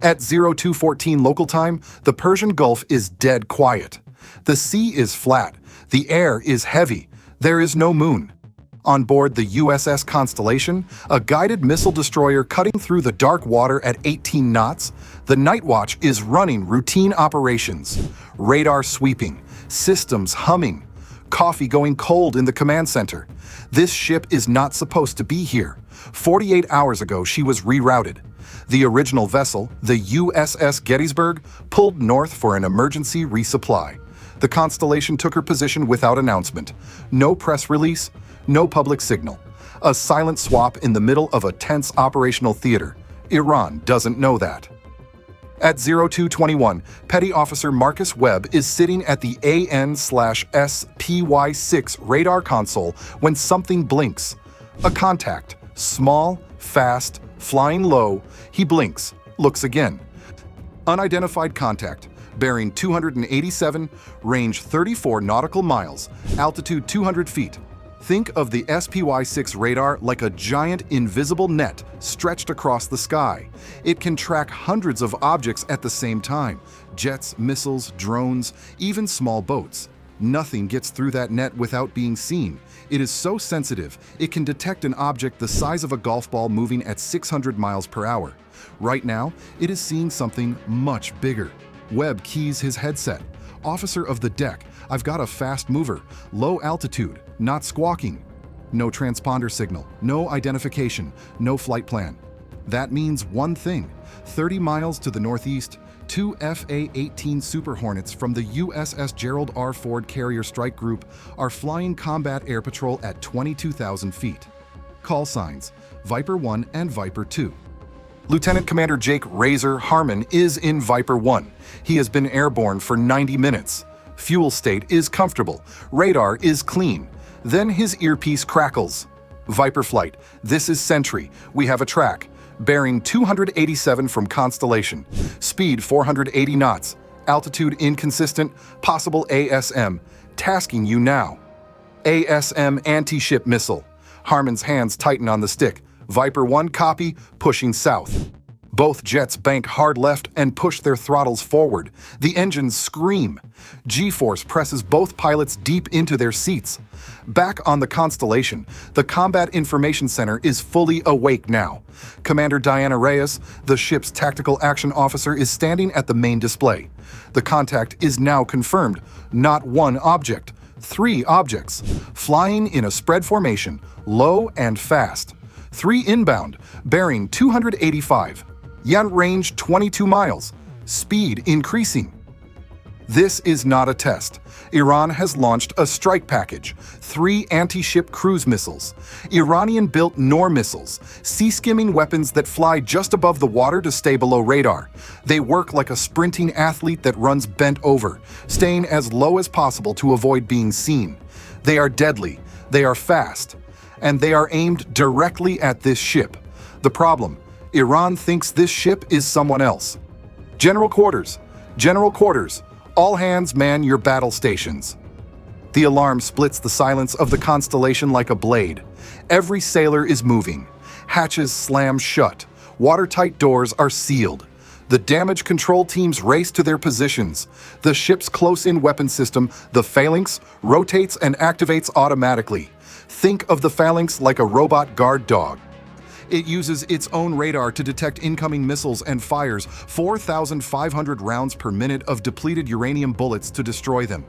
At 0214 local time, the Persian Gulf is dead quiet. The sea is flat. The air is heavy. There is no moon. On board the USS Constellation, a guided missile destroyer cutting through the dark water at 18 knots, the Night Watch is running routine operations. Radar sweeping, systems humming, coffee going cold in the command center. This ship is not supposed to be here. 48 hours ago, she was rerouted. The original vessel, the USS Gettysburg, pulled north for an emergency resupply. The Constellation took her position without announcement. No press release, no public signal. A silent swap in the middle of a tense operational theater. Iran doesn't know that. At 0221, Petty Officer Marcus Webb is sitting at the AN/SPY-6 radar console when something blinks. A contact, small, fast, flying low. He blinks, looks again. Unidentified contact, bearing 287, range 34 nautical miles, altitude 200 feet. Think of the SPY-6 radar like a giant invisible net stretched across the sky. It can track hundreds of objects at the same time: jets, missiles, drones, even small boats. Nothing gets through that net without being seen. It is so sensitive, it can detect an object the size of a golf ball moving at 600 miles per hour. Right now, it is seeing something much bigger. Webb keys his headset. Officer of the deck, I've got a fast mover, low altitude, not squawking. No transponder signal, no identification, no flight plan. That means one thing: 30 miles to the northeast, two FA-18 Super Hornets from the USS Gerald R. Ford Carrier Strike Group are flying combat air patrol at 22,000 feet. Call signs: Viper 1 and Viper 2. Lieutenant Commander Jake Razor Harmon is in Viper 1. He has been airborne for 90 minutes. Fuel state is comfortable. Radar is clean. Then his earpiece crackles. Viper flight, this is Sentry. We have a track. Bearing 287 from Constellation. Speed 480 knots. Altitude inconsistent. Possible ASM. Tasking you now. ASM anti-ship missile. Harmon's hands tighten on the stick. Viper 1 copy, pushing south. Both jets bank hard left and push their throttles forward. The engines scream. G-force presses both pilots deep into their seats. Back on the Constellation, the Combat Information Center is fully awake now. Commander Diana Reyes, the ship's tactical action officer, is standing at the main display. The contact is now confirmed. Not one object, 3 objects, flying in a spread formation, low and fast. 3 inbound, bearing 285. Yan range 22 miles. Speed increasing. This is not a test. Iran has launched a strike package, 3 anti-ship cruise missiles, Iranian-built Noor missiles, sea-skimming weapons that fly just above the water to stay below radar. They work like a sprinting athlete that runs bent over, staying as low as possible to avoid being seen. They are deadly, they are fast, and they are aimed directly at this ship. The problem: Iran thinks this ship is someone else. General quarters, all hands man your battle stations. The alarm splits the silence of the Constellation like a blade. Every sailor is moving. Hatches slam shut. Watertight doors are sealed. The damage control teams race to their positions. The ship's close-in weapon system, the phalanx, rotates and activates automatically. Think of the phalanx like a robot guard dog. It uses its own radar to detect incoming missiles and fires 4,500 rounds per minute of depleted uranium bullets to destroy them.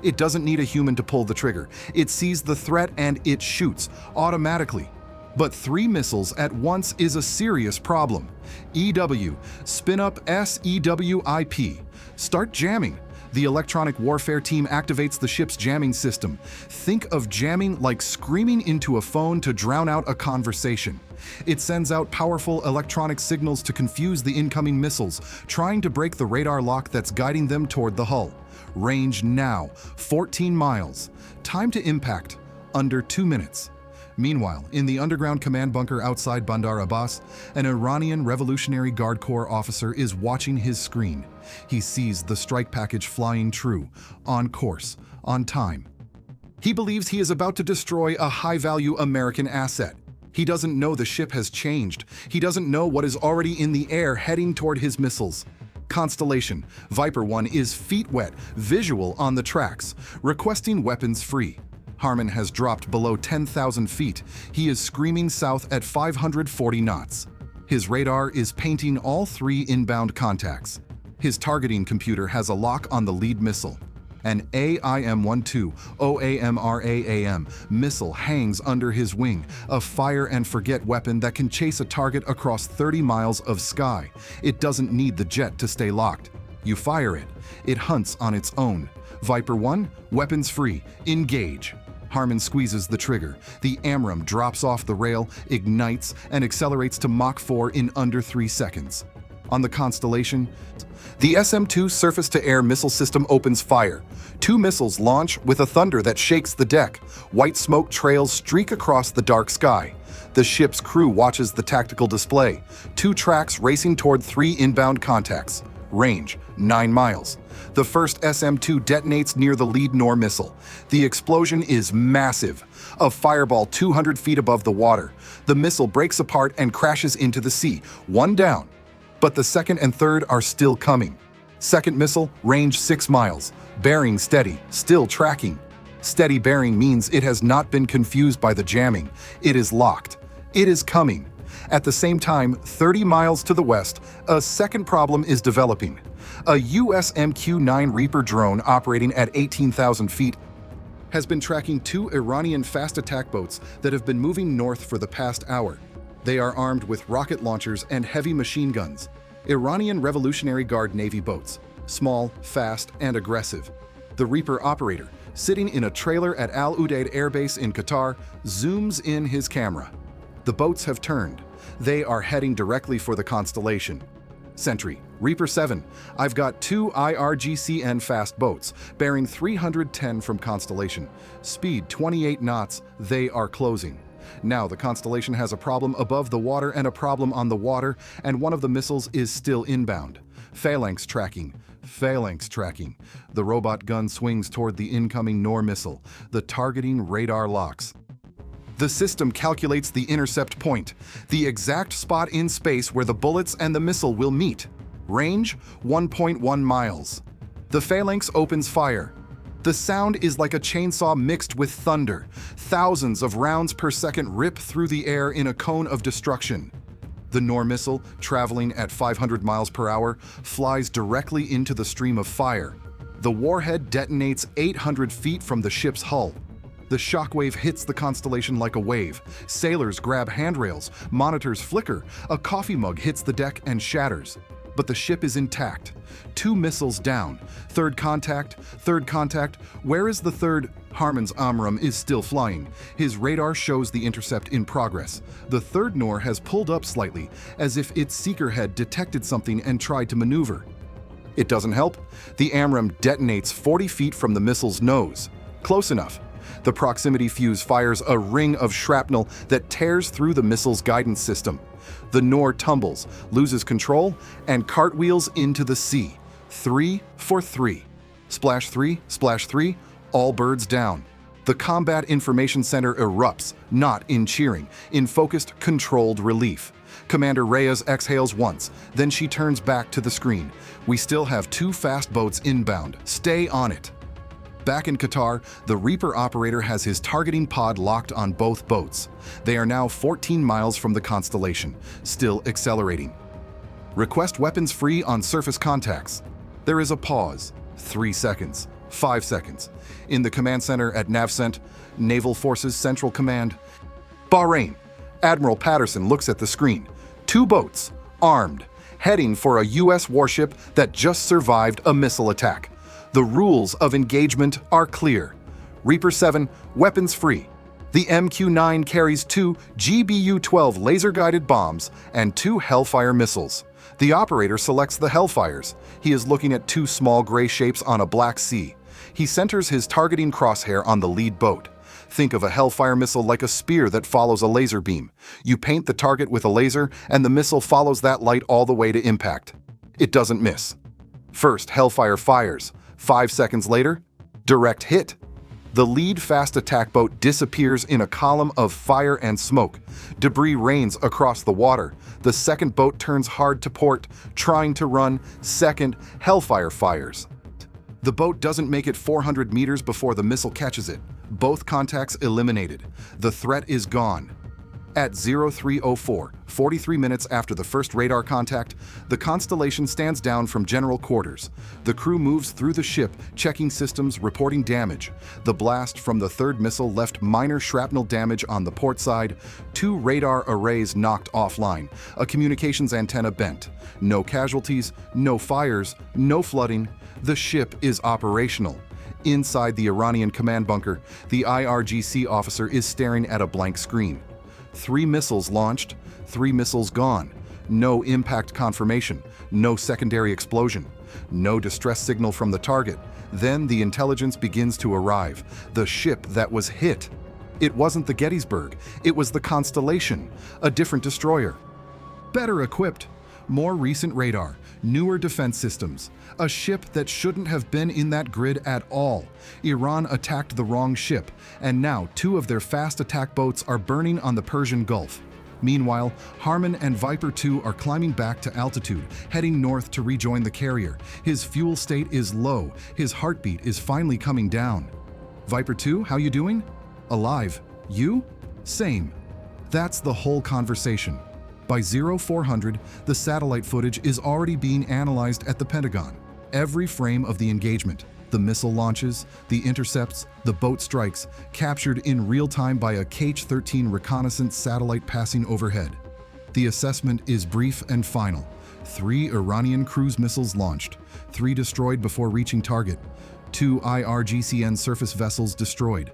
It doesn't need a human to pull the trigger. It sees the threat and it shoots automatically. But 3 missiles at once is a serious problem. EW, spin up SEWIP. Start jamming. The electronic warfare team activates the ship's jamming system. Think of jamming like screaming into a phone to drown out a conversation. It sends out powerful electronic signals to confuse the incoming missiles, trying to break the radar lock that's guiding them toward the hull. Range now, 14 miles. Time to impact, under 2 minutes. Meanwhile, in the underground command bunker outside Bandar Abbas, an Iranian Revolutionary Guard Corps officer is watching his screen. He sees the strike package flying true, on course, on time. He believes he is about to destroy a high-value American asset. He doesn't know the ship has changed. He doesn't know what is already in the air heading toward his missiles. Constellation, Viper 1 is feet wet, visual on the tracks, requesting weapons free. Harmon has dropped below 10,000 feet. He is screaming south at 540 knots. His radar is painting all 3 inbound contacts. His targeting computer has a lock on the lead missile. An AIM-12 OAMRAAM missile hangs under his wing, a fire-and-forget weapon that can chase a target across 30 miles of sky. It doesn't need the jet to stay locked. You fire it. It hunts on its own. Viper 1, weapons free. Engage. Harmon squeezes the trigger. The AMRAAM drops off the rail, ignites, and accelerates to Mach 4 in under 3 seconds. On the Constellation, the SM-2 surface-to-air missile system opens fire. 2 missiles launch with a thunder that shakes the deck. White smoke trails streak across the dark sky. The ship's crew watches the tactical display. 2 tracks racing toward 3 inbound contacts. Range, 9 miles. The first SM-2 detonates near the lead NOR missile. The explosion is massive. A fireball 200 feet above the water. The missile breaks apart and crashes into the sea. 1 down. But the second and third are still coming. Second missile, range 6 miles. Bearing steady, still tracking. Steady bearing means it has not been confused by the jamming. It is locked. It is coming. At the same time, 30 miles to the west, a second problem is developing. A US MQ-9 Reaper drone operating at 18,000 feet has been tracking 2 Iranian fast attack boats that have been moving north for the past hour. They are armed with rocket launchers and heavy machine guns. Iranian Revolutionary Guard Navy boats, small, fast, and aggressive. The Reaper operator, sitting in a trailer at Al Udeid Air Base in Qatar, zooms in his camera. The boats have turned. They are heading directly for the Constellation. Sentry, Reaper 7, I've got 2 IRGCN fast boats, bearing 310 from Constellation. Speed 28 knots, they are closing. Now the Constellation has a problem above the water and a problem on the water, and one of the missiles is still inbound. Phalanx tracking. Phalanx tracking. The robot gun swings toward the incoming NOR missile. The targeting radar locks. The system calculates the intercept point, the exact spot in space where the bullets and the missile will meet. Range, 1.1 miles. The Phalanx opens fire. The sound is like a chainsaw mixed with thunder. Thousands of rounds per second rip through the air in a cone of destruction. The NOR missile, traveling at 500 miles per hour, flies directly into the stream of fire. The warhead detonates 800 feet from the ship's hull. The shockwave hits the Constellation like a wave. Sailors grab handrails, monitors flicker, a coffee mug hits the deck and shatters. But the ship is intact. 2 missiles down. Third contact, where is the third? Harmon's AMRAAM is still flying. His radar shows the intercept in progress. The third NOR has pulled up slightly, as if its seeker head detected something and tried to maneuver. It doesn't help. The AMRAAM detonates 40 feet from the missile's nose. Close enough. The proximity fuse fires a ring of shrapnel that tears through the missile's guidance system. The NOR tumbles, loses control, and cartwheels into the sea. 3 for 3. Splash 3, all birds down. The Combat Information Center erupts, not in cheering, in focused, controlled relief. Commander Reyes exhales once, then she turns back to the screen. We still have 2 fast boats inbound. Stay on it. Back in Qatar, the Reaper operator has his targeting pod locked on both boats. They are now 14 miles from the Constellation, still accelerating. Request weapons free on surface contacts. There is a pause. 3 seconds. 5 seconds. In the command center at NavCent, Naval Forces Central Command. Bahrain. Admiral Patterson looks at the screen. 2 boats, armed, heading for a US warship that just survived a missile attack. The rules of engagement are clear. Reaper 7, weapons free. The MQ-9 carries 2 GBU-12 laser-guided bombs and 2 Hellfire missiles. The operator selects the Hellfires. He is looking at 2 small gray shapes on a black sea. He centers his targeting crosshair on the lead boat. Think of a Hellfire missile like a spear that follows a laser beam. You paint the target with a laser, and the missile follows that light all the way to impact. It doesn't miss. First, Hellfire fires. 5 seconds later, direct hit. The lead fast attack boat disappears in a column of fire and smoke. Debris rains across the water. The second boat turns hard to port, trying to run. Second, Hellfire fires. The boat doesn't make it 400 meters before the missile catches it. Both contacts eliminated. The threat is gone. At 0304, 43 minutes after the first radar contact, the Constellation stands down from general quarters. The crew moves through the ship, checking systems, reporting damage. The blast from the third missile left minor shrapnel damage on the port side, 2 radar arrays knocked offline, a communications antenna bent. No casualties, no fires, no flooding. The ship is operational. Inside the Iranian command bunker, the IRGC officer is staring at a blank screen. 3 missiles launched, 3 missiles gone. No impact confirmation, no secondary explosion, no distress signal from the target. Then the intelligence begins to arrive. The ship that was hit. It wasn't the Gettysburg, it was the Constellation, a different destroyer. Better equipped, more recent radar, newer defense systems, a ship that shouldn't have been in that grid at all. Iran attacked the wrong ship, and now 2 of their fast attack boats are burning on the Persian Gulf. Meanwhile, Harman and Viper 2 are climbing back to altitude, heading north to rejoin the carrier. His fuel state is low, his heartbeat is finally coming down. Viper 2, how you doing? Alive. You? Same. That's the whole conversation. By 0400, the satellite footage is already being analyzed at the Pentagon. Every frame of the engagement, the missile launches, the intercepts, the boat strikes, captured in real time by a KH-13 reconnaissance satellite passing overhead. The assessment is brief and final. 3 Iranian cruise missiles launched, 3 destroyed before reaching target, 2 IRGCN surface vessels destroyed.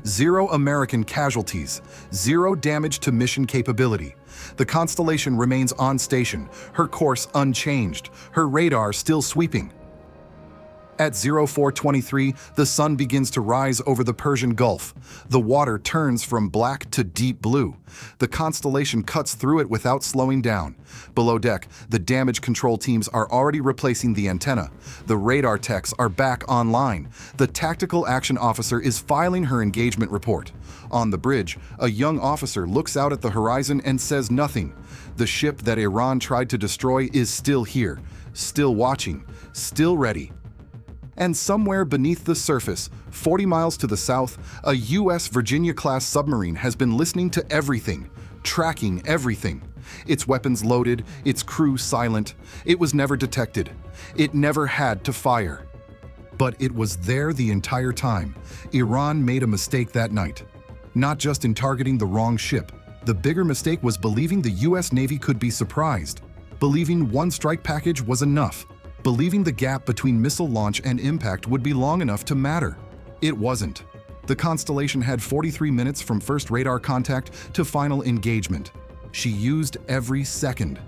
0 American casualties, 0 damage to mission capability. The Constellation remains on station, her course unchanged, her radar still sweeping. At 0423, the sun begins to rise over the Persian Gulf. The water turns from black to deep blue. The Constellation cuts through it without slowing down. Below deck, the damage control teams are already replacing the antenna. The radar techs are back online. The tactical action officer is filing her engagement report. On the bridge, a young officer looks out at the horizon and says nothing. The ship that Iran tried to destroy is still here, still watching, still ready. And somewhere beneath the surface, 40 miles to the south, a U.S. Virginia-class submarine has been listening to everything, tracking everything. Its weapons loaded, its crew silent. It was never detected. It never had to fire. But it was there the entire time. Iran made a mistake that night. Not just in targeting the wrong ship. The bigger mistake was believing the U.S. Navy could be surprised. Believing one strike package was enough. Believing the gap between missile launch and impact would be long enough to matter. It wasn't. The Constellation had 43 minutes from first radar contact to final engagement. She used every second.